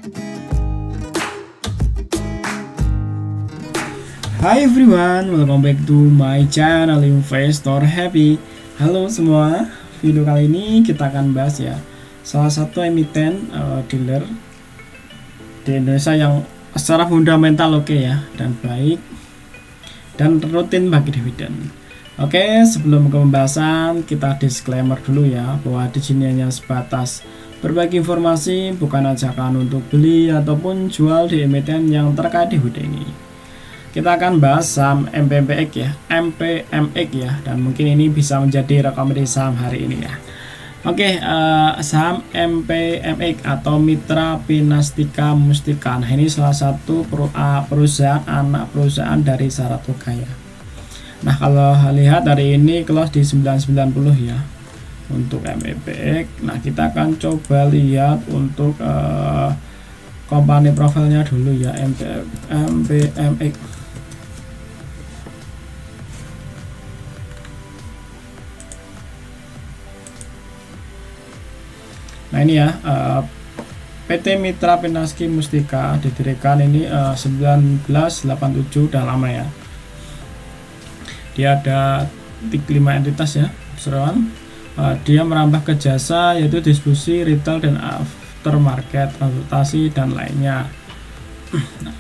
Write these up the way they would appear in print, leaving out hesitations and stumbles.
Hi everyone, welcome back to my channel Investor Happy. Halo semua, video kali ini kita akan bahas ya salah satu emiten dealer di Indonesia yang secara fundamental oke ya, dan baik dan rutin bagi dividen. Oke, sebelum ke pembahasan kita disclaimer dulu ya, bahwa di sini hanya sebatas berbagi informasi, bukan ajakan untuk beli ataupun jual di emiten yang terkait dividen ini. Kita akan bahas saham MPMX ya, MPMX ya, dan mungkin ini bisa menjadi rekomendasi saham hari ini ya. Oke, saham MPMX atau Mitra Pinastika Mustika. Nah, ini salah satu perusahaan anak perusahaan dari Saratoga ya. Nah, kalau lihat hari ini close di 990 ya untuk MPMX. Nah, kita akan coba lihat untuk company profilnya dulu ya, MPMX. Nah, ini ya, PT Mitra Pinastika Mustika didirikan ini 1987, udah lama ya. Dia ada 5 entitas ya, keseluruhan. Dia merambah ke jasa yaitu distribusi, retail dan aftermarket, transportasi dan lainnya. Nah,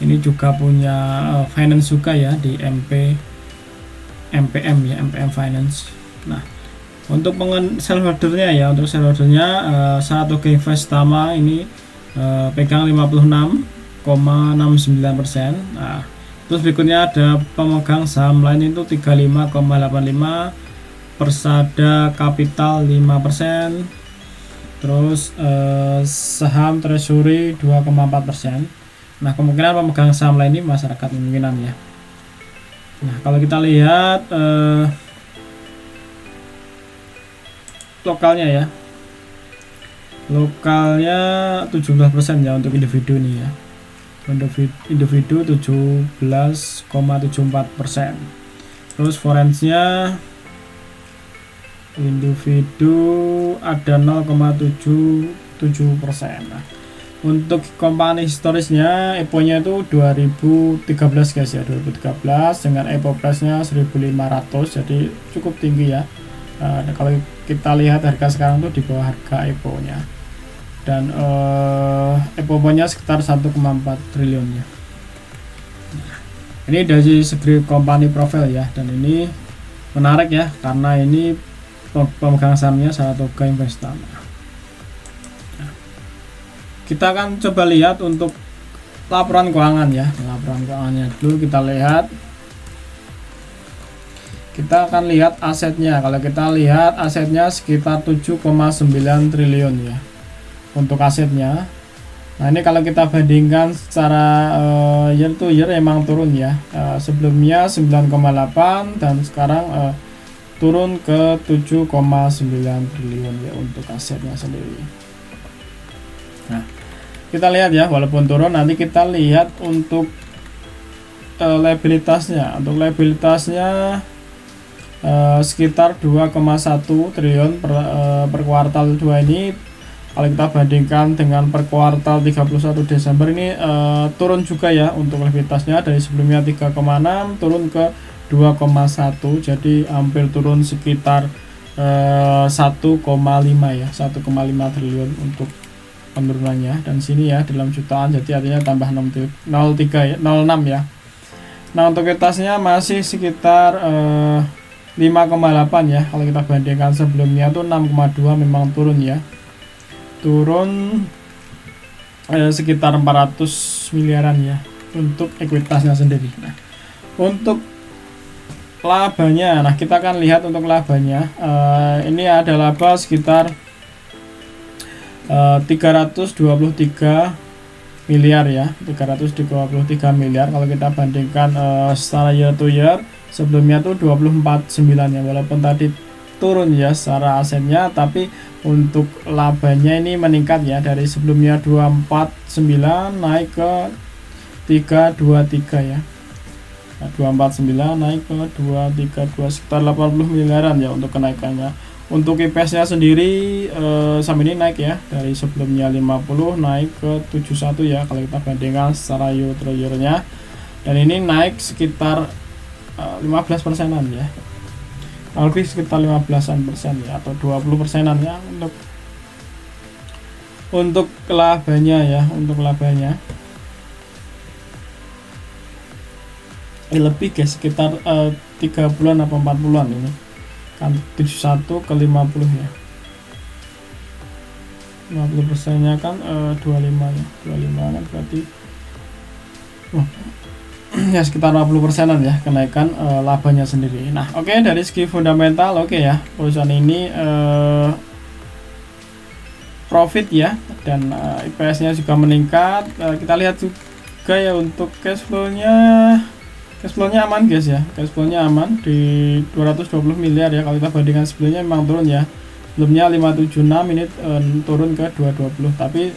ini juga punya finance juga ya di MPM ya, MPM Finance. Nah, untuk shareholdernya ya, untuk shareholdernya Saratoga Investama ini pegang 56,69%. Nah, terus berikutnya ada pemegang saham lain itu 35,85%, Persada Capital 5%, terus saham treasury 2,4%. Nah, kemungkinan pemegang saham lain ini masyarakat kemungkinan ya. Nah, kalau kita lihat lokalnya ya, lokalnya 17% ya untuk individu nih ya, untuk individu 17,74%. terus forensnya individu ada 0,77%. Nah, untuk company historisnya EPO-nya itu 2013 guys ya, 2013 dengan EPO plus-nya 1500, jadi cukup tinggi ya. Kalau kita lihat harga sekarang tuh di bawah harga EPO-nya, dan EPO-nya sekitar 1,4 triliun ya. Ini dari segi company profile ya, dan ini menarik ya karena ini pemegang sahamnya Saratoga Investama. Nah, kita akan coba lihat untuk laporan keuangan ya, laporan keuangannya dulu kita lihat. Kita akan lihat asetnya. Kalau kita lihat asetnya sekitar 7,9 triliun ya untuk asetnya. Nah, ini kalau kita bandingkan secara year to year emang turun ya. Sebelumnya 9,8 dan sekarang turun ke 7,9 triliun ya untuk asetnya sendiri. Nah, kita lihat ya, walaupun turun, nanti kita lihat untuk liabilitasnya. Untuk liabilitasnya sekitar 2,1 triliun per kuartal 2 ini. Kalau kita bandingkan dengan per kuartal 31 Desember ini turun juga ya untuk liabilitasnya, dari sebelumnya 3,6 turun ke 2,1, jadi hampir turun sekitar 1,5 ya, 1,5 triliun untuk penurunannya. Dan sini ya dalam jutaan, jadi artinya tambah 03 ya, 06 ya. Nah, untuk ekuitasnya masih sekitar 5,8 ya. Kalau kita bandingkan sebelumnya tuh 6,2, memang turun ya, turun sekitar 400 miliaran ya untuk ekuitasnya sendiri. Nah, untuk labanya, nah kita akan lihat untuk labanya. Ini ada laba sekitar 323 miliar ya, 323 miliar. Kalau kita bandingkan secara year to year, sebelumnya tuh 24,9 ya, walaupun tadi turun ya secara asetnya, tapi untuk labanya ini meningkat ya, dari sebelumnya 249 naik ke 323 ya. Nah, 249 naik ke 232, sekitar 80 miliaran ya untuk kenaikannya. Untuk IPS-nya sendiri saham ini naik ya, dari sebelumnya 50 naik ke 71 ya kalau kita bandingkan secara year-to-year-nya, dan ini naik sekitar 15%-an ya, lebih sekitar 15% ya, atau 20%-an ya untuk labanya ya. Untuk labanya lebih guys, sekitar 3 bulan atau 4 bulan ini kan, 71 ke 50 ya, 50% nya kan 25 ya, 25 kan berarti ya sekitar 50%-an ya kenaikan labanya sendiri. Nah oke, dari segi fundamental oke ya, perusahaan ini profit ya, dan IPS-nya juga meningkat. Kita lihat juga ya untuk cash flow-nya aman guys ya, cash flow-nya aman di 220 miliar ya. Kalau kita bandingkan sebelumnya memang turun ya, sebelumnya 576 ini turun ke 220, tapi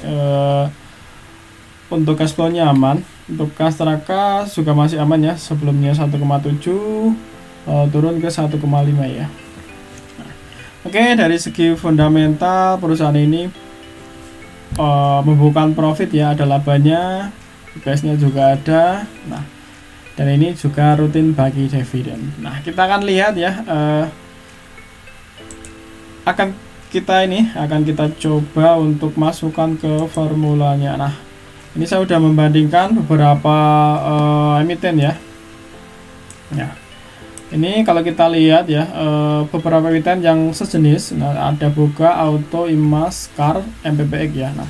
untuk cash flow-nya aman. Untuk kas teraka juga masih aman ya, sebelumnya 1,7 turun ke 1,5 ya. Oke, dari segi fundamental perusahaan ini membukukan profit ya, ada labanya, IPS-nya juga ada. Nah, dan ini juga rutin bagi dividen. Nah kita akan lihat ya, akan kita coba untuk masukkan ke formulanya. Nah ini saya sudah membandingkan beberapa emiten ya. Nah ini kalau kita lihat ya, beberapa emiten yang sejenis. Nah ada Boga, Auto, Imas, Car, MPPX ya. Nah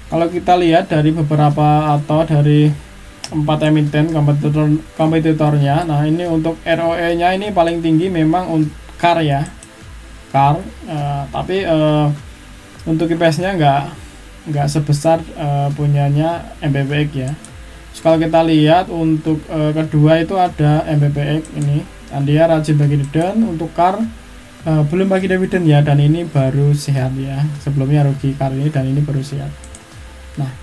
kalau kita lihat dari beberapa atau dari 4 emiten kompetitornya, nah ini untuk ROE nya ini paling tinggi memang Car ya, Car, tapi untuk IPS nya nggak sebesar punyanya MPPX ya. Terus kalau kita lihat untuk kedua itu ada MPPX ini, dan dia rajin bagi dividen. Untuk Car belum bagi dividen ya, dan ini baru sehat ya, sebelumnya rugi Car ini, dan ini baru sehat. Nah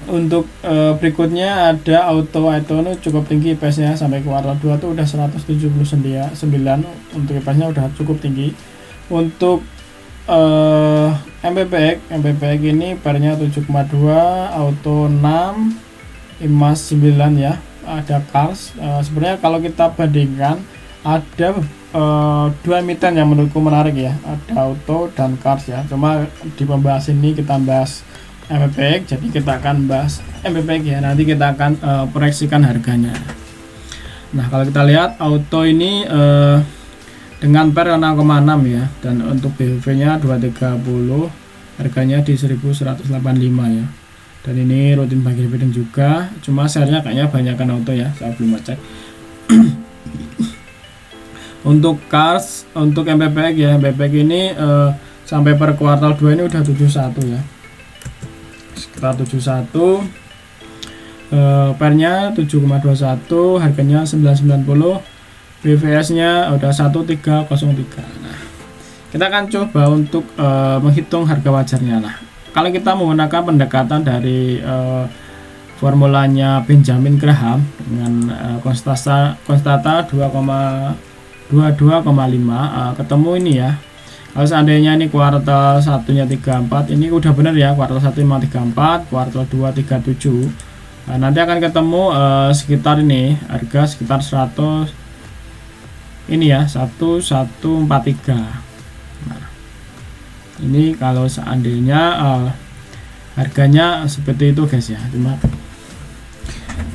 untuk berikutnya ada Auto ini cukup tinggi IPS-nya, sampai kuartal 2 tuh udah 179. Untuk IPS-nya udah cukup tinggi. Untuk MPPX ini pernya 7,2, Auto 6, Imas 9 ya. Ada Cars. Sebenarnya kalau kita bandingkan ada dua emiten yang menurutku menarik ya, ada Auto dan Cars ya. Cuma di pembahasan ini kita bahas MPPX, jadi kita akan bahas MPPX ya, nanti kita akan proyeksikan harganya. Nah kalau kita lihat Auto ini dengan per 6,6 ya, dan untuk BHV nya 230, harganya di 1185 ya, dan ini rutin bagi dividen juga, cuma share-nya kayaknya banyakkan Auto ya, saya belum ngecek. Untuk Cars, untuk MPPX ya, MPPX ini sampai per kuartal 2 ini udah 71 ya, sekitar 71, pernya 7,21, harganya 990, BVS nya udah 1303. Nah kita akan coba untuk menghitung harga wajarnya. Nah kalau kita menggunakan pendekatan dari formulanya Benjamin Graham dengan konstata 22,5, ketemu ini ya. Kalau seandainya ini kuartal 1-nya 34, ini udah bener ya, kuartal 1 memang 34, kuartal 2 37. Nah, nanti akan ketemu sekitar ini harga sekitar 100 ini ya, 1143. Nah, ini kalau seandainya harganya seperti itu guys ya. Cuma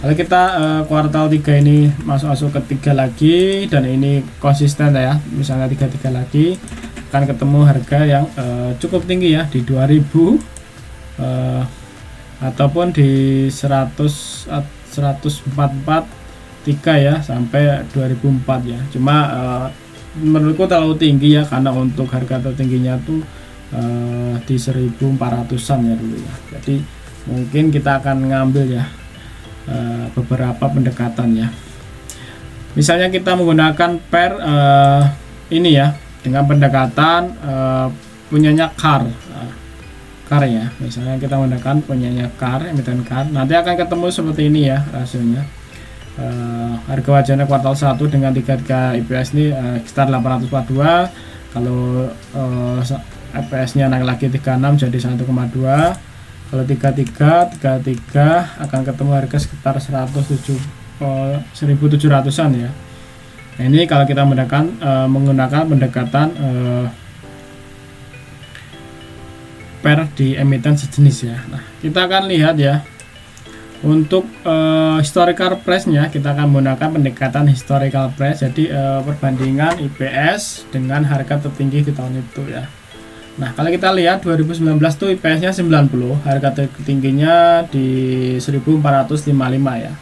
kalau kita kuartal 3 ini masuk ke 3 lagi, dan ini konsisten ya, misalnya 33 lagi, akan ketemu harga yang cukup tinggi ya, di 2000 ataupun di 144 ya, sampai 2004 ya. Cuma menurutku terlalu tinggi ya, karena untuk harga tertingginya tuh di 1400-an ya dulu ya. Jadi mungkin kita akan ngambil ya beberapa pendekatan ya. Misalnya kita menggunakan per ini ya, dengan pendekatan punyanya Car ya. Misalnya kita menggunakan punyanya Car, emiten Car, nanti akan ketemu seperti ini ya rasionya. Harga wajarnya kuartal 1 dengan 3 IPS ini sekitar 842, Kalau EPS-nya naik lagi 36 jadi 1,2. Kalau 33 akan ketemu harga sekitar 1700-an ya. Nah, ini kalau kita menggunakan pendekatan pair di emiten sejenis ya. Nah, kita akan lihat ya. Untuk historical price-nya kita akan menggunakan pendekatan historical price. Jadi perbandingan IPS dengan harga tertinggi di tahun itu ya. Nah, kalau kita lihat 2019 tuh IPS-nya 90, harga tertingginya di 1455 ya.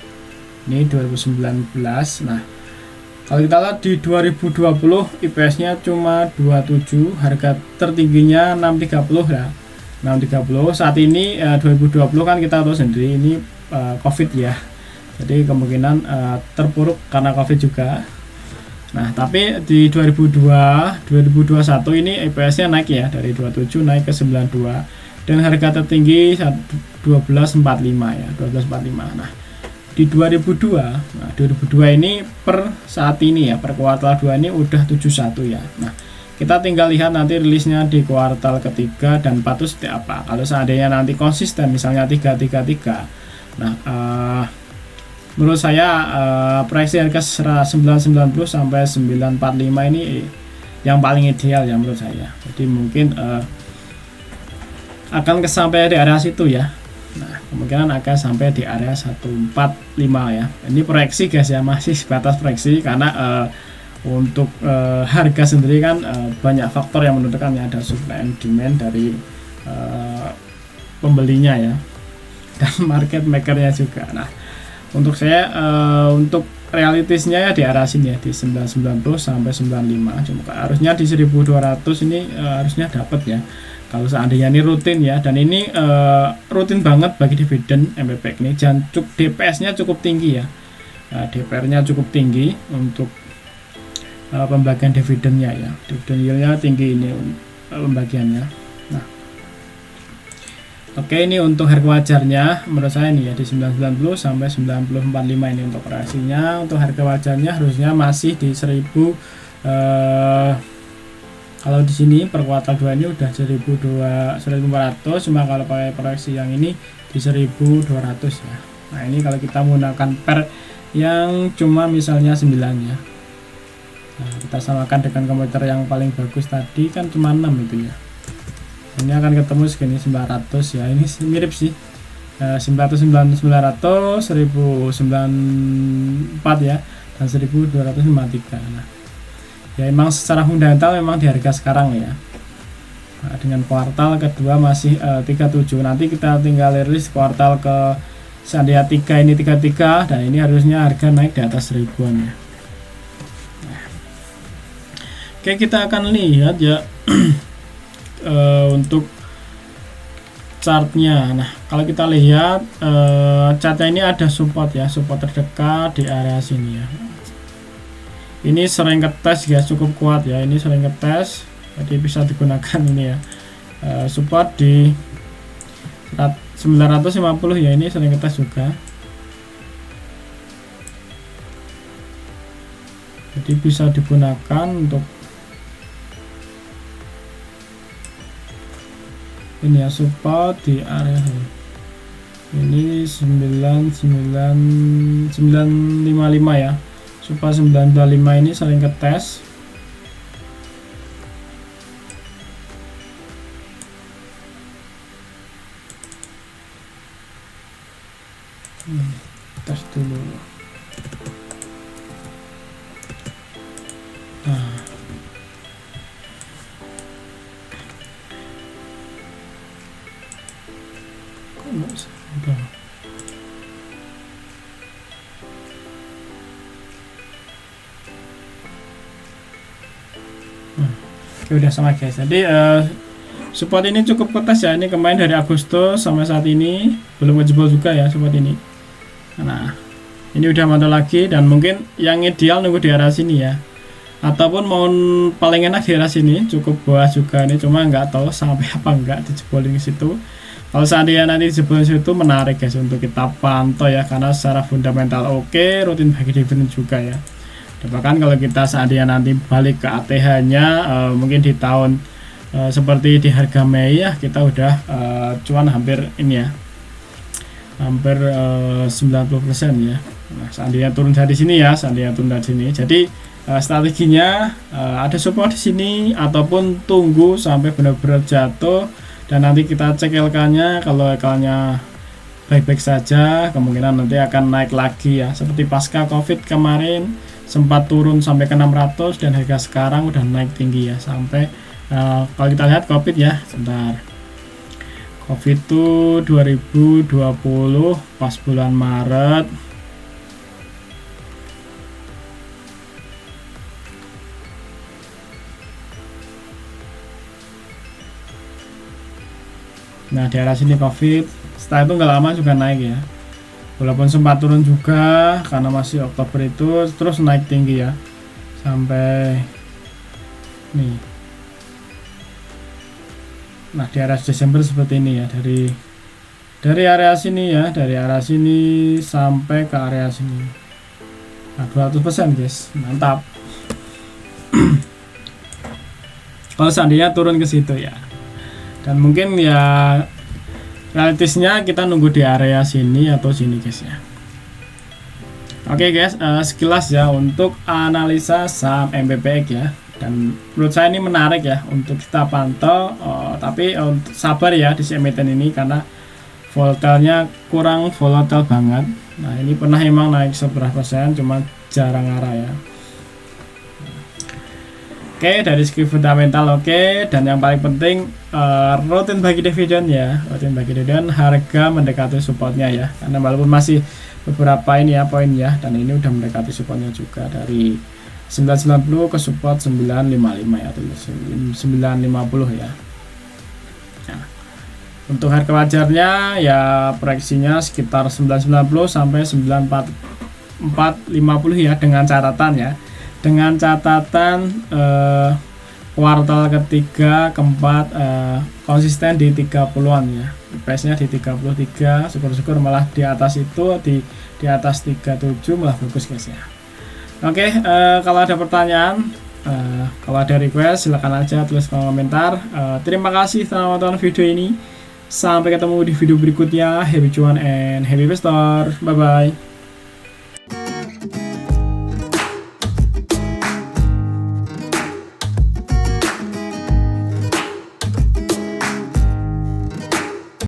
Ini 2019. Nah, kalau kita lihat di 2020 IPS-nya cuma 27, harga tertingginya 630 ya. 630. Saat ini 2020 kan kita tahu sendiri ini COVID ya. Jadi kemungkinan terpuruk karena COVID juga. Nah, tapi di 2021 ini IPS-nya naik ya, dari 27 naik ke 92 dan harga tertinggi 1245 ya, 1245. Nah, di 2002 ini per saat ini ya, per kuartal 2 ini udah 71 ya. Nah, kita tinggal lihat nanti rilisnya di kuartal ketiga dan 4 itu seperti apa. Kalau seandainya nanti konsisten misalnya 333. Nah, menurut saya proyeksi harga 990 sampai 945 ini yang paling ideal ya menurut saya. Jadi mungkin akan sampai di area situ ya. Nah, kemungkinan akan sampai di area 145 ya. Ini proyeksi guys ya, masih sebatas proyeksi karena untuk harga sendiri kan banyak faktor yang menentukan ya, ada supply and demand dari pembelinya ya dan market makernya juga. Nah, untuk saya untuk realitisnya ya di arah sini ya, di 990 sampai 95. Cuma harusnya di 1200 ini harusnya dapat ya. Kalau seandainya ini rutin ya, dan ini rutin banget bagi dividen MPP ini, dan DPS-nya cukup tinggi ya. DPR-nya cukup tinggi untuk pembagian dividennya ya. Dividen yield-nya tinggi ini pembagiannya. Nah, oke, ini untuk harga wajarnya menurut saya ini ya di 990 sampai 945 ini untuk operasinya. Untuk harga wajarnya harusnya masih di 1000 kalau di sini per kuartal 2 ini udah 1400, cuma kalau pakai proyeksi yang ini di 1200 ya. Nah, ini kalau kita menggunakan per yang cuma misalnya 9 ya. Nah, kita samakan dengan komputer yang paling bagus tadi kan cuma 6 itu ya. Ini akan ketemu segini 900 ya, ini mirip sih 900, 1094 ya, dan 1253. Nah, ya emang secara fundamental memang di harga sekarang ya. Nah, dengan kuartal kedua masih 37, nanti kita tinggal rilis kuartal ke seandainya 3 ini 33, dan ini harusnya harga naik di atas 1000-an ya. Nah, oke, kita akan lihat ya untuk chartnya. Nah, kalau kita lihat chartnya ini ada support ya, support terdekat di area sini ya. Ini sering ketes ya, cukup kuat ya, ini sering ketes, jadi bisa digunakan ini ya. Support di 950 ya, ini sering ketes juga, jadi bisa digunakan untuk ini ya, support di area ini 955 ya, support 925 ini sering ketes. Tes dulu. Nah, oke, udah sama guys. Jadi support ini cukup ketes ya, ini kemarin dari Agustus sampai saat ini belum ngejebol juga ya support ini. Nah, ini udah mantul lagi, dan mungkin yang ideal nunggu di arah sini ya, ataupun mau paling enak di arah sini cukup bawah juga ini, cuma nggak tahu sampai apa enggak dijebolin ke situ. Kalau seandainya nanti dijebolin situ menarik guys untuk kita pantau ya, karena secara fundamental oke, rutin bagi dividen juga ya. Bahkan kalau kita seandainya nanti balik ke ATH-nya mungkin di tahun seperti di harga Mei ya, kita udah cuan hampir ini ya, hampir 90% ya. Nah, seandainya turun dari sini ya, seandainya turun dari sini. Jadi strateginya ada support di sini ataupun tunggu sampai benar-benar jatuh dan nanti kita cek LK-nya. Kalau LK-nya baik-baik saja, kemungkinan nanti akan naik lagi ya. Seperti pasca Covid kemarin sempat turun sampai ke 600 dan harga sekarang udah naik tinggi ya sampai kalau kita lihat Covid ya, sebentar. Covid itu 2020 pas bulan Maret. Nah, di arah sini Covid. Setelah itu nggak lama juga naik ya. Walaupun sempat turun juga karena masih Oktober itu, terus naik tinggi ya. Sampai nih. Nah, di area Desember seperti ini ya, dari area sini ya, dari area sini sampai ke area sini. Nah, 200% guys, mantap. Kalau seandainya turun ke situ ya. Dan mungkin ya realistisnya kita nunggu di area sini atau sini guys ya. Oke guys, sekilas ya untuk analisa saham MBPX ya. Dan menurut saya ini menarik ya untuk kita pantau, tapi sabar ya di emiten ini karena volatilnya kurang volatile banget. Nah, ini pernah emang naik seberapa persen, cuma jarang arah ya. Oke, dari segi fundamental oke, dan yang paling penting rutin bagi dividend ya, rutin bagi dividend, harga mendekati supportnya ya, karena walaupun masih beberapa ini ya poin ya, dan ini udah mendekati supportnya juga dari 990 ke support 955 ya, atau 950 ya. Nah, untuk harga wajarnya ya proyeksinya sekitar 990 sampai 9450 ya, dengan catatan kuartal ketiga keempat konsisten di 30-an ya, price-nya di 33, syukur-syukur malah di atas itu, di atas 37 malah bagus guys ya. Oke, kalau ada pertanyaan, kalau ada request silahkan aja tulis komentar. Terima kasih telah menonton video ini, sampai ketemu di video berikutnya. Happy cuan and happy investor, bye bye.